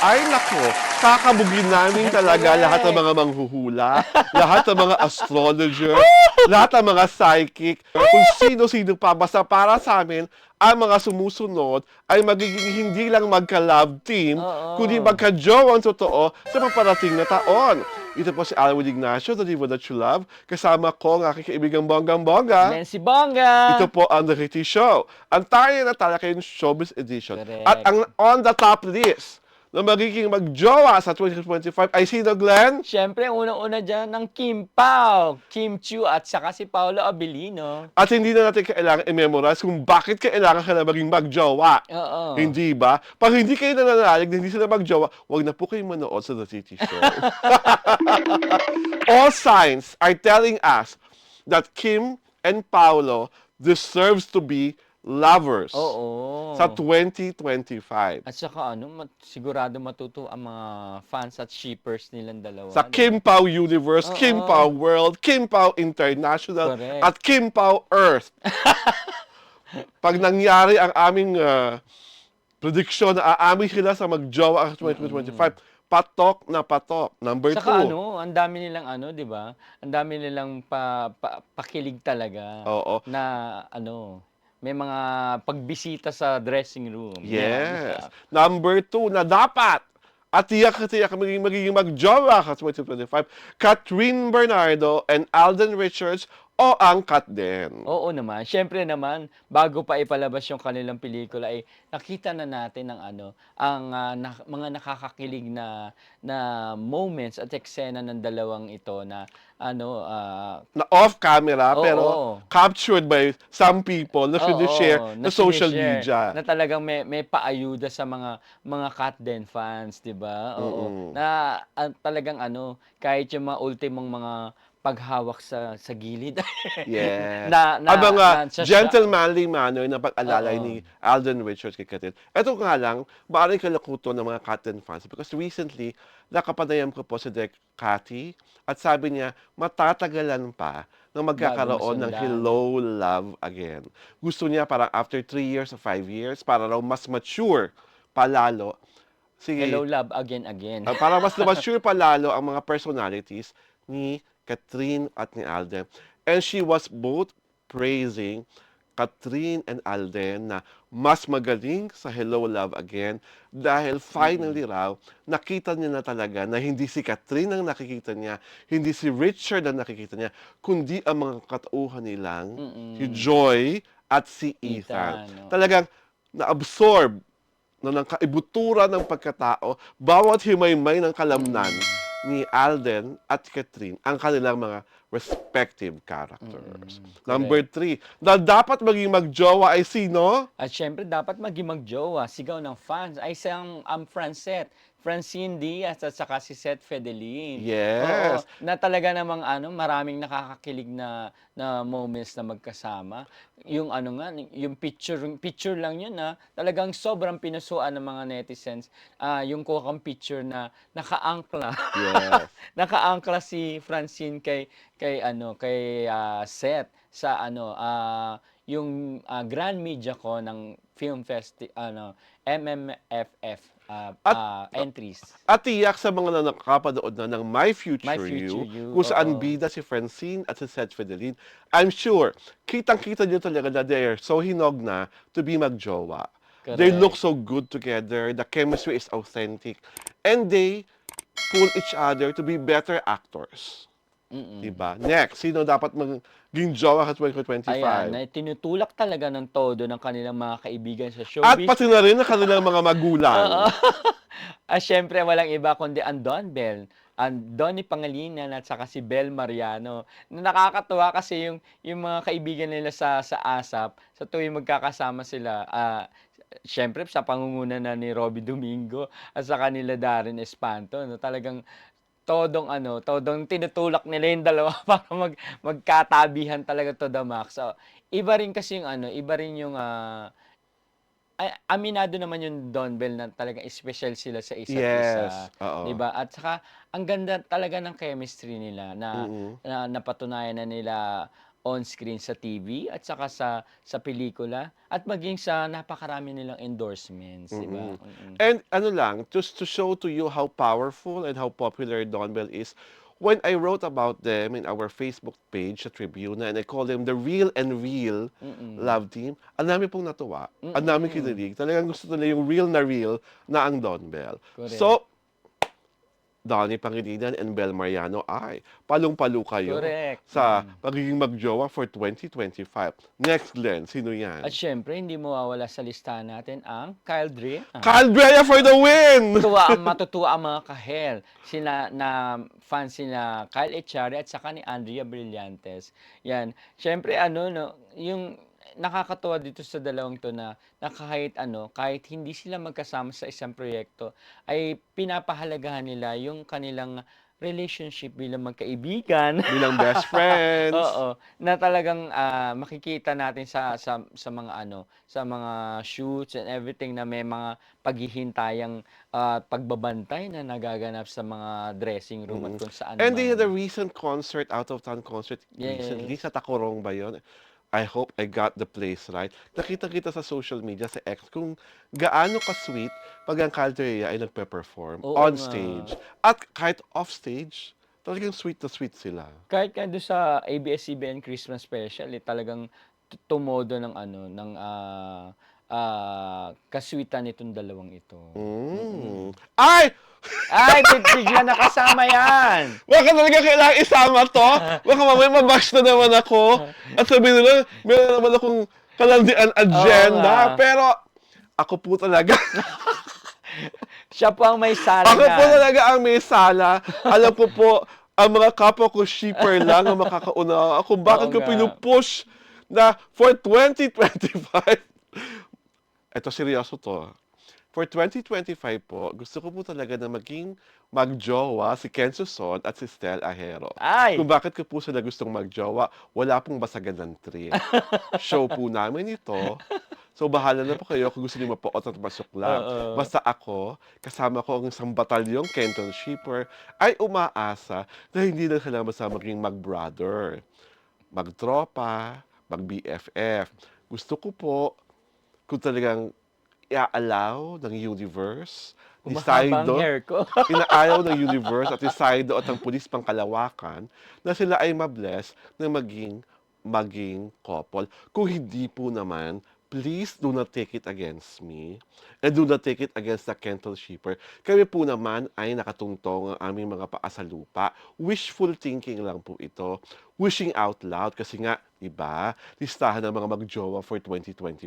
Ay nako, kakabugin namin talaga lahat ng mga manghuhula, lahat ng mga astrologer, lahat ng mga psychic, kung sino-sino pa. Basta para sa amin, ang mga sumusunod ay magiging hindi lang magka-love team, kundi Oo. magka-jowang totoo sa paparating na taon. Ito po si Alwin Ignacio, the Diva That You Love. Kasama ko ang aking kaibigang bonggang-bongga. Nancy Bongga! Ito po ang The Kitty Show. Ang tayo na talakayin Showbiz Edition. At Correct. ang on the top list na magiging magjowa sa 2025 ay sino, Glenn? Siyempre, unang-una dyan ng Kim Pao, Kim Chiu, at saka si Paolo Abilino. At hindi na natin kailangan i-memorize kung bakit kailangan ka na maging magjowa. Oo. Hindi ba? Pag hindi kayo nananalig na hindi sila magjowa, huwag na po kayong manood sa The Kitty Show. All signs are telling us that Kim and Paolo deserves to be lovers Oo. sa 2025. At saka sigurado matuto ang mga fans at shippers nilang dalawa. Sa Kim Pao Universe, Oo. Kim Pao World, Kim Pao International, Correct. at Kim Pao Earth. Pag nangyari ang aming prediction na aamin sila sa magjowa ang 2025, patok na patok. Number Saka 2. ang dami nilang 'di ba? Ang dami nilang pakilig talaga Oo. na may mga pagbisita sa dressing room. Yes. Yan. Number 2 na dapat at tiyak magiging magjowa ka 2025, Catherine Bernardo and Alden Richards o ang Kat din. Oo naman. Siyempre naman, bago pa ipalabas yung kanilang pelikula, ay nakita na natin mga nakakakilig na moments at eksena ng dalawang ito na Na off camera Oo. pero captured by some people na share na sa social sinishare, media. na talagang may paayuda sa mga Kat Den fans, 'di ba? Oo. Na talagang kahit yung mga ultimong mga paghawak sa gilid. Yes. na na Ang mga nansasya gentlemanly manner na pag-alalay Oo. ni Alden Richards kay Katin. Ito nga lang, maaaring kalakuto ng mga Katin fans because recently, nakapanayam ko po si Direk Cathy at sabi niya, matatagalan pa na magkakaroon ng masundan. Hello Love again. Gusto niya parang after 3 years or 5 years, para raw mas mature palalo. Sige, Hello love again. para mas mature palalo ang mga personalities ni Catherine at ni Alden. And she was both praising Catherine and Alden na mas magaling sa Hello Love Again dahil finally raw nakita niya na talaga na hindi si Catherine ang nakikita niya, hindi si Richard ang nakikita niya, kundi ang mga katauhan nilang si Joy at si Ethan. Ethan, oo. Talagang na-absorb ng kaibuturan ng pagkatao, bawat himay-may ng kalamnan ni Alden at Catherine ang kanilang mga respective characters. Number 3, na dapat maging magjowa ay sino? At syempre, dapat maging magjowa. Sigaw ng fans ay isang Francine Diaz at saka si Seth Fedelin. Yes. Oo, na talaga namang maraming nakakakilig na moments na magkasama. Yung yung picture lang yun talagang sobrang pinusuan ng mga netizens. Yung kukang picture na nakaangkla. Yes. Nakaangkla si Francine kay Seth sa yung Grand Media ko ng film MMFF entries. At tiyak sa mga nakapanood na ng My Future, My Future You, You, kung saan oo. bida si Francine at si Seth Fedelin, I'm sure, kitang-kita nyo talaga na they're so hinog na to be magjowa. They Correct. look so good together, the chemistry is authentic, and they pull each other to be better actors. Diba? Next, sino dapat maging jowa sa 2025? Ayan, na tinutulak talaga ng todo ng kanilang mga kaibigan sa At showbiz. pati na rin ang kanilang mga magulang. Syempre, walang iba kundi ang Don Bell, ang Donnie Pangilinan at saka si Bel Mariano. Nakakatuwa kasi yung mga kaibigan nila sa ASAP, sa tuwing magkakasama sila, syempre sa pangunguna na ni Robby Domingo at saka nila Darren Espanto, talagang todong tinutulak nila yung dalawa para magkatabihan talaga to the max. So, iba rin kasi iba rin yung aminado naman yung Don Bell na talagang special sila sa isa't isa, Yes, oo. 'di ba? At saka ang ganda talaga ng chemistry nila na napatunayan na nila on-screen sa TV at saka sa pelikula at maging sa napakarami nilang endorsements, 'di ba? Mm. And ano lang, just to show to you how powerful and how popular Don Bell is, when I wrote about them in our Facebook page sa Tribuna and I call them the real and real Mm. love team, ang dami pong natuwa, ang dami Mm. kinilig. Talagang gusto nila yung real na ang Don Bell. Correct. So, Donnie Pangilinan and Bel Mariano ay palong-palo kayo Correct. sa pagiging magjowa for 2025. Next, Glenn, sino yan? At syempre, hindi mawawala sa listahan natin ang Kyle Drea. Caldrea for the win! Matutuwa ang mga kahel. Fans sina Kyle Echari at saka ni Andrea Brillantes. Yan. Syempre, yung nakakatuwa dito sa dalawang to na kahit hindi sila magkasama sa isang proyekto, ay pinapahalagahan nila yung kanilang relationship bilang magkaibigan. Bilang best friends. Oo, na talagang makikita natin sa mga sa mga shoots and everything na may mga paghihintayang pagbabantay na nagaganap sa mga dressing room at kung saan And they had a man. recent concert, out-of-town concert recently Yes. sa Tacorong ba yun? I hope I got the place right. Nakita kita sa social media, sa X, kung gaano ka-sweet pag ang Caldrea ay nagpe-perform Oo on nga. stage. At kahit off-stage, talagang sweet na sweet sila. Kahit nga do'n sa ABS-CBN Christmas special, talagang tumodo ng kaswitan nitong dalawang ito. Ay! Ay, bigla nakasama yan! Baka talaga kailangan isama to. Baka mamaya mabash na naman ako. At sabihin nila, meron naman akong kalandian agenda. nga. Pero ako po talaga, Siya po ang may sala ako po niyan. talaga ang may sala. Alam ko po, ang mga kapwa ko shipper lang ang makakauna. Ako bakit Oo ko nga. pinupush na for 2025. Ito, seryoso to. For 2025 po, gusto ko po talaga na maging magjowa si Ken Suson at si Stel Ahero. Ay! Kung bakit ko po sila gustong magjowa, wala pong basagan ng trip. Show po namin ito. So, bahala na po kayo kung gusto niyo mapuot at masuklam. Oo. Basta ako, kasama ko ang isang batalyong Kenton Shipper, ay umaasa na hindi na kailangan basta maging mag-brother, magtropa, mag-BFF. Gusto ko po, kung talagang i-allow ng universe, Humahaba ang decide, hair ko. inaayaw ng universe at decide at ng pulis pangkalawakan na sila ay mabless na maging couple. Kung hindi po naman, please do not take it against me and do not take it against the Kental Shipper. Kami po naman ay nakatungtong ang aming mga paa sa lupa. Wishful thinking lang po ito. Wishing out loud kasi nga, diba, listahan ng mga magjowa for 2025.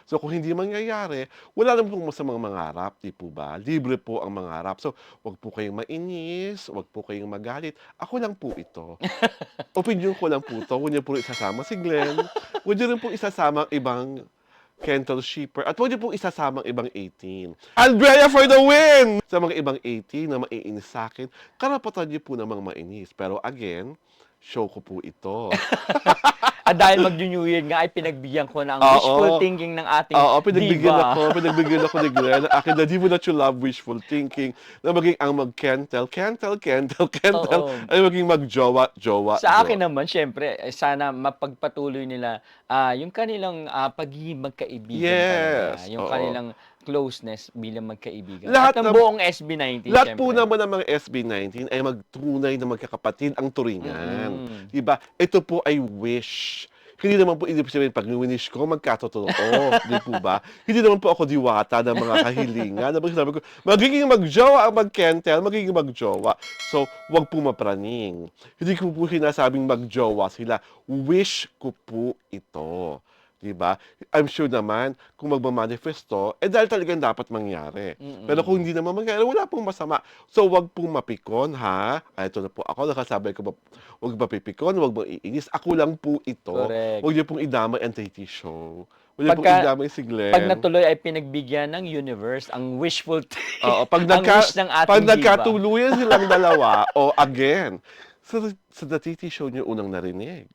So kung hindi mangyayari, wala naman pong masamang mangarap, di po ba? Libre po ang mangarap. So wag po kayong mainis, wag po kayong magalit. Ako lang po ito. Opinion ko lang po ito. Huwag niyo po isasama si Glenn. Huwag niyo rin po isasama ang ibang Kental Shipper. At huwag niyo pong isasama ang ibang 18. Andrea for the win! Sa mga ibang 18 na maiinis sa akin, karapatan niyo po namang mainis. Pero again, show ko po ito. At dahil mag-New Year nga, ay pinagbigyan ko ng Oo. wishful thinking ng ating Oo, pinagbigyan diva. pinagbigyan ako ni Glenn. Akin na diva that you love wishful thinking na maging ang mag-Kental Oo. ay maging mag-jowa. Sa akin naman, syempre, sana mapagpatuloy nila yung kanilang pagiging magkaibigan Yes, talaga. Yung oo. kanilang closeness bilang magkaibigan. Lahat At ang ng- buong SB19, Lahat po syempre. naman ng mga SB19 ay magtunay na magkakapatid ang turingan. Mm. Diba? Ito po ay wish. Hindi naman po ibig sabihin pag winish ko, magkatotoo. Di po ba? Hindi naman po ako diwata ng mga kahilingan. Napag sabi ko, magiging magjowa ang mag-Kentel, magiging magjowa. So, wag po mapraning. Hindi ko po sinasabing magjowa sila. Wish ko po ito. Diba? I'm sure naman, kung magmamanifesto, dahil talagang dapat mangyari. Pero kung hindi naman mangyari, wala pong masama. So, wag pong mapikon, ha? Ito na po ako, nakasabi ko, wag mapipikon, wag mo iinis. Ako lang po ito. Correct. Huwag niyo pong idamay ang TT show. Huwag niyo pong Pagka- idamay si Glenn. Pag natuloy ay pinagbigyan ng universe ang wishful thinking. Oo, pag, ang wish ng ating pag diva. nagkatuluyan silang dalawa, o again, sa The TT show niyo unang narinig.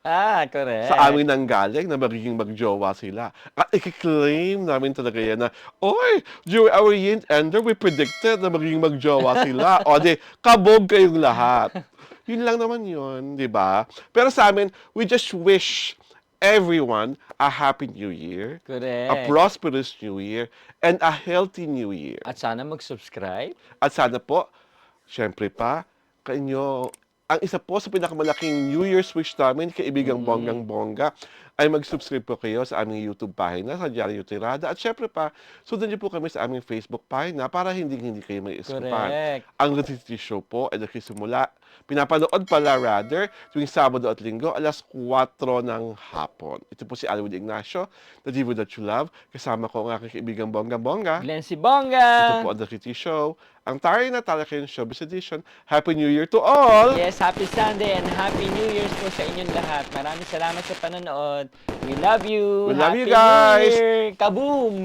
Correct. Sa amin nang galing na magiging magjowa sila. At i-claim namin talaga yan na, oy, during our yin ender, we predicted na magiging magjowa sila. O di, kabog kayong lahat. Yun lang naman yun, di ba? Pero sa amin, we just wish everyone a happy new year, a Correct. prosperous new year, and a healthy new year. At sana mag-subscribe. At sana po, syempre pa, kanyo, ang isa po sa pinakamalaking New Year's wish namin, kaibigang bonggang-bongga, ay mag-subscribe po kayo sa aming YouTube pagina, sa Diario Tirada. At syempre pa, sundan niyo po kami sa aming Facebook pagina para hindi kayo may iskupan. Correct. Ang Reality Show po ay nagsisimula, pinapanood pala rather, tuwing Sabado at Linggo, alas 4 ng hapon. Ito po si Alwin Ignacio, the Divo That You Love. Kasama ko ang aking kaibigang bonggang-bongga. Glenn si Ito Bongga. po ang The Kitty Show, ang Taray na Talakayan Showbiz Edition. Happy New Year to all! Yes, happy Sunday and happy New Year's po sa inyong lahat. Maraming salamat sa panonood. We love you. We love you Happy guys. New Year. Kaboom!